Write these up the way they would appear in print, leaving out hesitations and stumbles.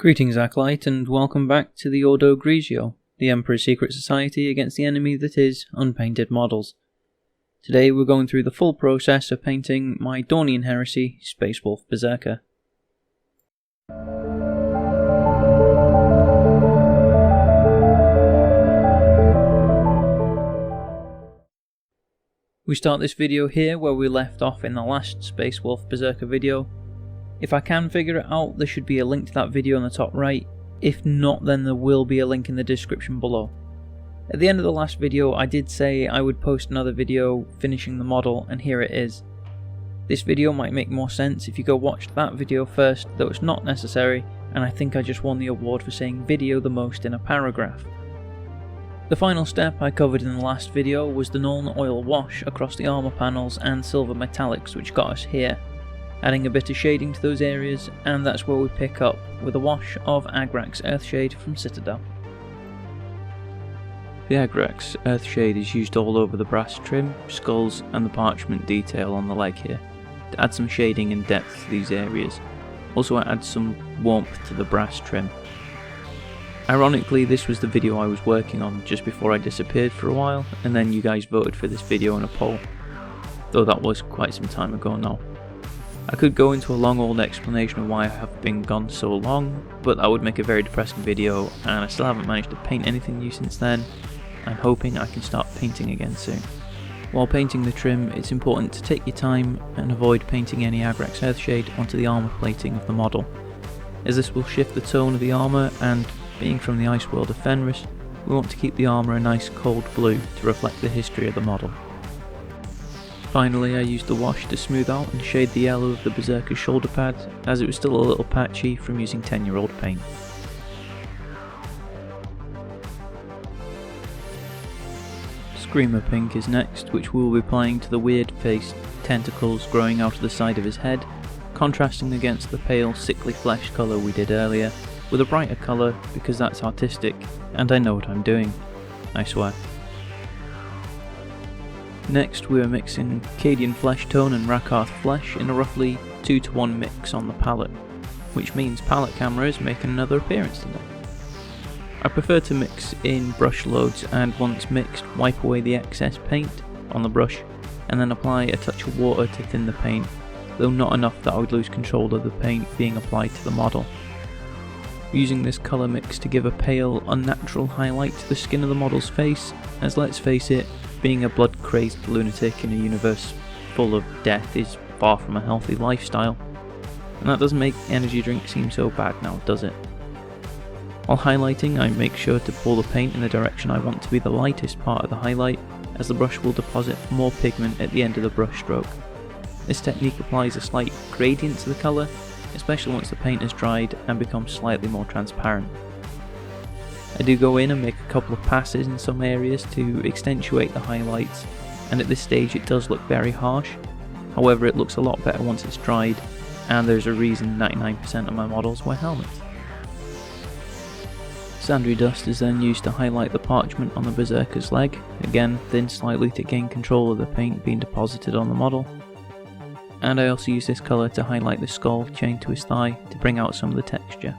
Greetings, Acolyte, and welcome back to the Ordo Grigio, the Emperor's secret society against the enemy that is unpainted models. Today we're going through the full process of painting my Daunian heresy, Space Wolf Berzerker. We start this video here where we left off in the last Space Wolf Berzerker video. If I can figure it out, there should be a link to that video on the top right. If not, then there will be a link in the description below. At the end of the last video, I did say I would post another video finishing the model, and here it is. This video might make more sense if you go watch that video first, though it's not necessary, and I think I just won the award for saying video the most in a paragraph. The final step I covered in the last video was the Nuln oil wash across the armour panels and silver metallics, which got us here, adding a bit of shading to those areas, and that's where we pick up with a wash of Agrax Earthshade from Citadel. The Agrax Earthshade is used all over the brass trim, skulls and the parchment detail on the leg here, to add some shading and depth to these areas. Also it adds some warmth to the brass trim. Ironically, this was the video I was working on just before I disappeared for a while, and then you guys voted for this video in a poll, though that was quite some time ago now. I could go into a long old explanation of why I have been gone so long, but that would make a very depressing video, and I still haven't managed to paint anything new since then. I'm hoping I can start painting again soon. While painting the trim, it's important to take your time and avoid painting any Agrax Earthshade onto the armour plating of the model, as this will shift the tone of the armour, and being from the ice world of Fenris, we want to keep the armour a nice cold blue to reflect the history of the model. Finally, I used the wash to smooth out and shade the yellow of the Berzerker's shoulder pads, as it was still a little patchy from using 10-year-old paint. Screamer Pink is next, which we will be applying to the weird-faced tentacles growing out of the side of his head, contrasting against the pale, sickly flesh colour we did earlier, with a brighter colour because that's artistic, and I know what I'm doing, I swear. Next we are mixing Cadian Flesh Tone and Rakarth Flesh in a roughly 2-to-1 mix on the palette, which means palette camera is making another appearance today. I prefer to mix in brush loads, and once mixed, wipe away the excess paint on the brush and then apply a touch of water to thin the paint, though not enough that I would lose control of the paint being applied to the model. Using this colour mix to give a pale, unnatural highlight to the skin of the model's face, as let's face it, being a blood-crazed lunatic in a universe full of death is far from a healthy lifestyle, and that doesn't make energy drink seem so bad now, does it? While highlighting, I make sure to pull the paint in the direction I want to be the lightest part of the highlight, as the brush will deposit more pigment at the end of the brush stroke. This technique applies a slight gradient to the colour, especially once the paint has dried and becomes slightly more transparent. I do go in and make a couple of passes in some areas to accentuate the highlights, and at this stage it does look very harsh. However, it looks a lot better once it's dried, and there's a reason 99% of my models wear helmets. Sandry dust is then used to highlight the parchment on the Berzerker's leg, again thin slightly to gain control of the paint being deposited on the model. And I also use this colour to highlight the skull chained to his thigh to bring out some of the texture.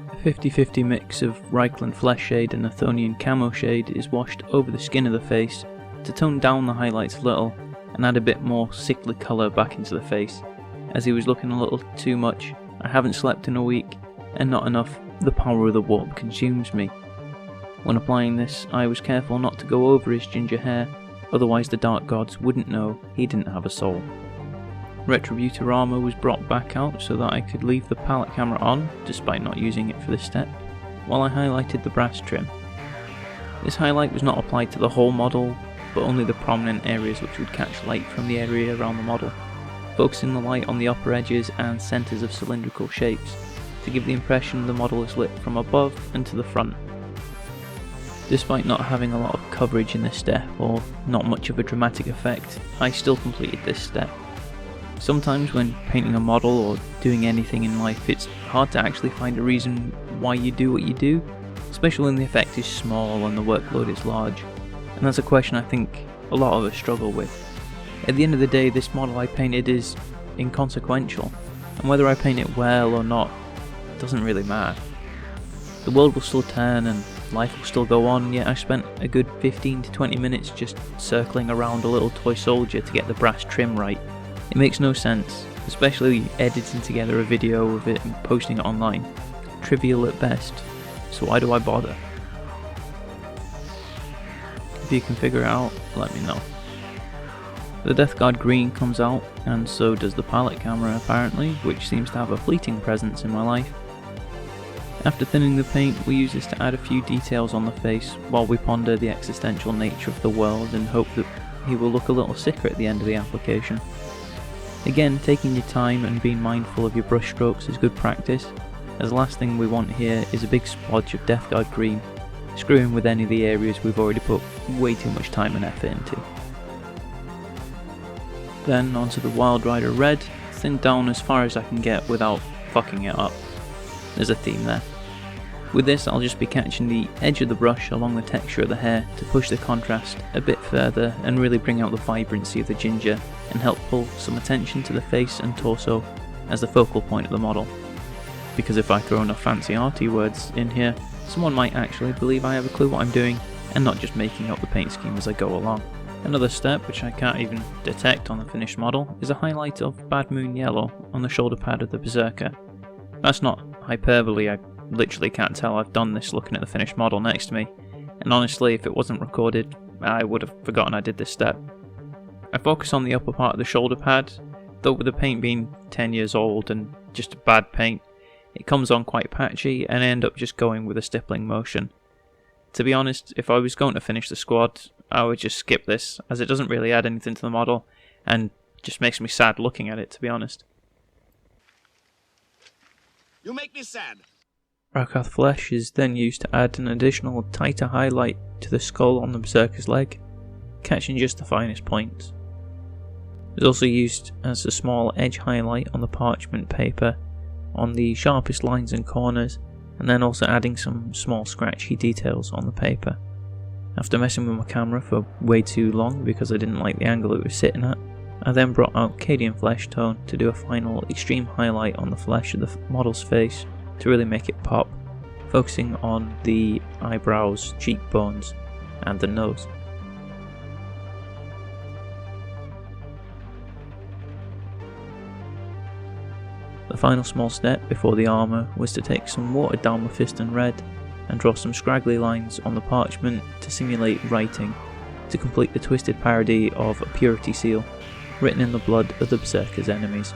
A 50-50 mix of Reichland Flesh Shade and Athonian Camo Shade is washed over the skin of the face to tone down the highlights a little and add a bit more sickly colour back into the face, as he was looking a little too much. I haven't slept in a week, and not enough the power of the warp consumes me. When applying this, I was careful not to go over his ginger hair, otherwise the dark gods wouldn't know he didn't have a soul. Retributor armour was brought back out so that I could leave the palette camera on, despite not using it for this step, while I highlighted the brass trim. This highlight was not applied to the whole model, but only the prominent areas which would catch light from the area around the model, focusing the light on the upper edges and centres of cylindrical shapes, to give the impression the model is lit from above and to the front. Despite not having a lot of coverage in this step, or not much of a dramatic effect, I still completed this step. Sometimes when painting a model or doing anything in life, it's hard to actually find a reason why you do what you do, especially when the effect is small and the workload is large, and that's a question I think a lot of us struggle with. At the end of the day, this model I painted is inconsequential, and whether I paint it well or not doesn't really matter. The world will still turn and life will still go on, yet I spent a good 15 to 20 minutes just circling around a little toy soldier to get the brass trim right. It makes no sense, especially editing together a video of it and posting it online. Trivial at best, so why do I bother? If you can figure it out, let me know. The Death Guard green comes out, and so does the palette camera apparently, which seems to have a fleeting presence in my life. After thinning the paint, we use this to add a few details on the face while we ponder the existential nature of the world and hope that he will look a little sicker at the end of the application. Again, taking your time and being mindful of your brush strokes is good practice, as the last thing we want here is a big splodge of Death Guard green, screwing with any of the areas we've already put way too much time and effort into. Then onto the Wild Rider red, thinned down as far as I can get without fucking it up. There's a theme there. With this, I'll just be catching the edge of the brush along the texture of the hair to push the contrast a bit further and really bring out the vibrancy of the ginger and help pull some attention to the face and torso as the focal point of the model. Because if I throw enough fancy arty words in here, someone might actually believe I have a clue what I'm doing and not just making up the paint scheme as I go along. Another step, which I can't even detect on the finished model, is a highlight of Bad Moon Yellow on the shoulder pad of the Berzerker. That's not hyperbole, I literally can't tell I've done this looking at the finished model next to me, and honestly if it wasn't recorded I would have forgotten I did this step. I focus on the upper part of the shoulder pad, though with the paint being 10 years old and just a bad paint, it comes on quite patchy and I end up just going with a stippling motion. To be honest, if I was going to finish the squad, I would just skip this, as it doesn't really add anything to the model and just makes me sad looking at it, to be honest. You make me sad. Rakarth flesh is then used to add an additional tighter highlight to the skull on the Berzerker's leg, catching just the finest points. It's also used as a small edge highlight on the parchment paper on the sharpest lines and corners, and then also adding some small scratchy details on the paper. After messing with my camera for way too long because I didn't like the angle it was sitting at, I then brought out Cadian Flesh Tone to do a final extreme highlight on the flesh of the model's face to really make it pop, focusing on the eyebrows, cheekbones and the nose. The final small step before the armour was to take some watered down Mephiston red and draw some scraggly lines on the parchment to simulate writing, to complete the twisted parody of a purity seal written in the blood of the Berzerker's enemies.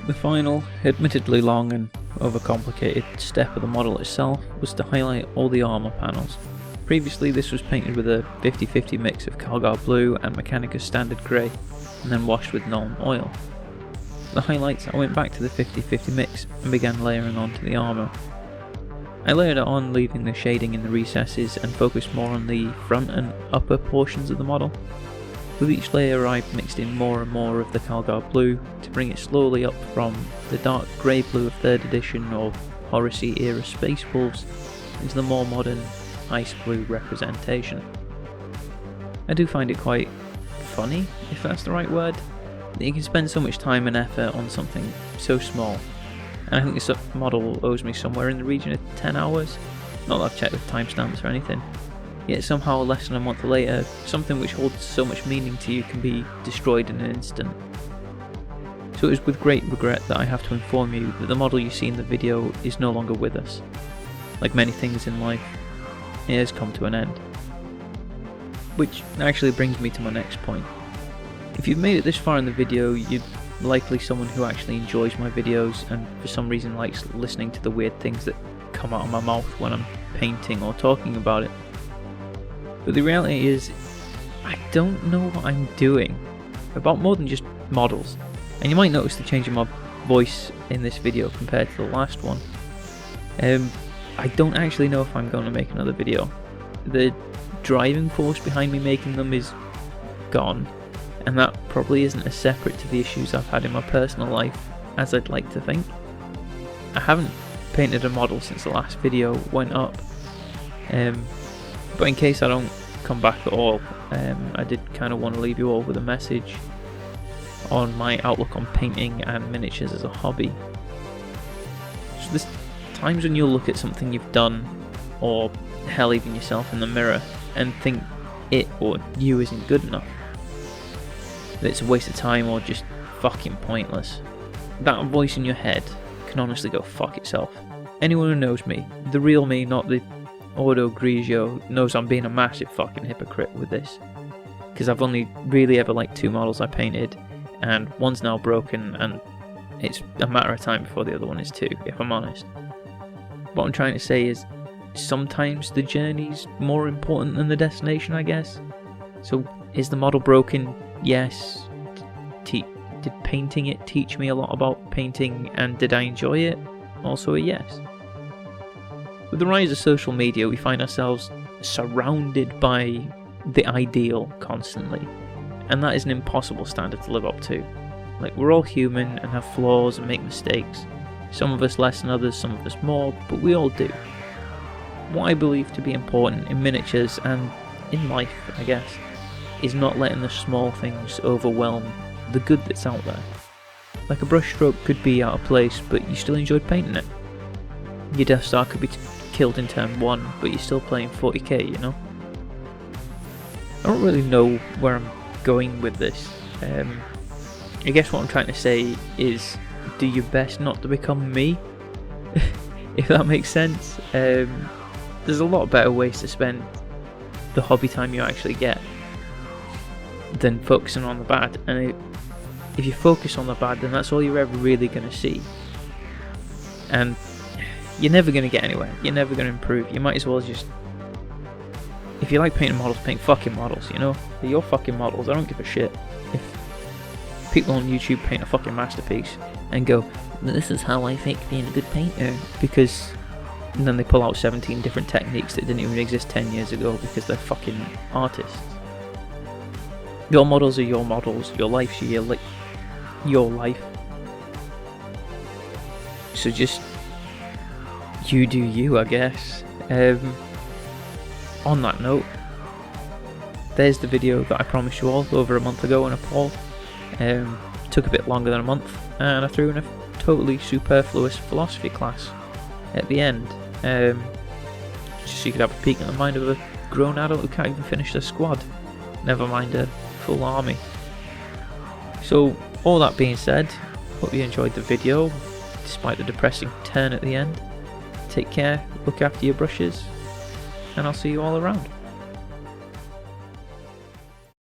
The final, admittedly long and overcomplicated step of the model itself was to highlight all the armour panels. Previously this was painted with a 50-50 mix of Calgar blue and Mechanicus standard grey, and then washed with Nuln oil. The highlights, I went back to the 50-50 mix and began layering onto the armour. I layered it on, leaving the shading in the recesses and focused more on the front and upper portions of the model. With each layer I mixed in more and more of the Calgar blue to bring it slowly up from the dark grey blue of 3rd edition or Horace era Space Wolves into the more modern ice blue representation. I do find it quite funny, if that's the right word, that you can spend so much time and effort on something so small, and I think this model owes me somewhere in the region of 10 hours, not that I've checked with timestamps or anything. Yet somehow less than a month later, something which holds so much meaning to you can be destroyed in an instant. So it is with great regret that I have to inform you that the model you see in the video is no longer with us. Like many things in life, it has come to an end. Which actually brings me to my next point. If you've made it this far in the video, you're likely someone who actually enjoys my videos and for some reason likes listening to the weird things that come out of my mouth when I'm painting or talking about it. But the reality is, I don't know what I'm doing about more than just models. And you might notice the change in my voice in this video compared to the last one. I don't actually know if I'm going to make another video. The driving force behind me making them is gone, and that probably isn't as separate to the issues I've had in my personal life as I'd like to think. I haven't painted a model since the last video went up, but in case I don't come back at all, I did kind of want to leave you all with a message on my outlook on painting and miniatures as a hobby. So there's times when you'll look at something you've done, or hell, even yourself in the mirror, and think it or you isn't good enough. That it's a waste of time or just fucking pointless. That voice in your head can honestly go fuck itself. Anyone who knows me, the real me, not the Auto Grigio, knows I'm being a massive fucking hypocrite with this. Because I've only really ever liked 2 models I painted, and one's now broken, and it's a matter of time before the other one is too, if I'm honest. What I'm trying to say is, sometimes the journey's more important than the destination, I guess. So, is the model broken? Yes. Did painting it teach me a lot about painting, and did I enjoy it? Also a yes. With the rise of social media, we find ourselves surrounded by the ideal constantly, and that is an impossible standard to live up to. Like, we're all human and have flaws and make mistakes. Some of us less than others, some of us more, but we all do. What I believe to be important in miniatures and in life, I guess, is not letting the small things overwhelm the good that's out there. Like, a brushstroke could be out of place, but you still enjoyed painting it. Your Death Star could be killed in turn 1, but you're still playing 40k, you know? I don't really know where I'm going with this. I guess what I'm trying to say is, do your best not to become me, if that makes sense. There's a lot better ways to spend the hobby time you actually get than focusing on the bad, and if you focus on the bad, then that's all you're ever really going to see, and you're never going to get anywhere, you're never going to improve. You might as well just, if you like painting models, paint fucking models, you know? They're your fucking models, I don't give a shit. If people on YouTube paint a fucking masterpiece and go, this is how I fake being a good painter, because, and then they pull out 17 different techniques that didn't even exist 10 years ago because they're fucking artists. Your models are your models, your life's your life. So just, you do you, I guess. On that note, there's the video that I promised you all over a month ago in a poll. Took a bit longer than a month, and I threw in a totally superfluous philosophy class at the end, just so you could have a peek at the mind of a grown adult who can't even finish their squad, never mind a full army. So, all that being said, hope you enjoyed the video, despite the depressing turn at the end. Take care, look after your brushes, and I'll see you all around.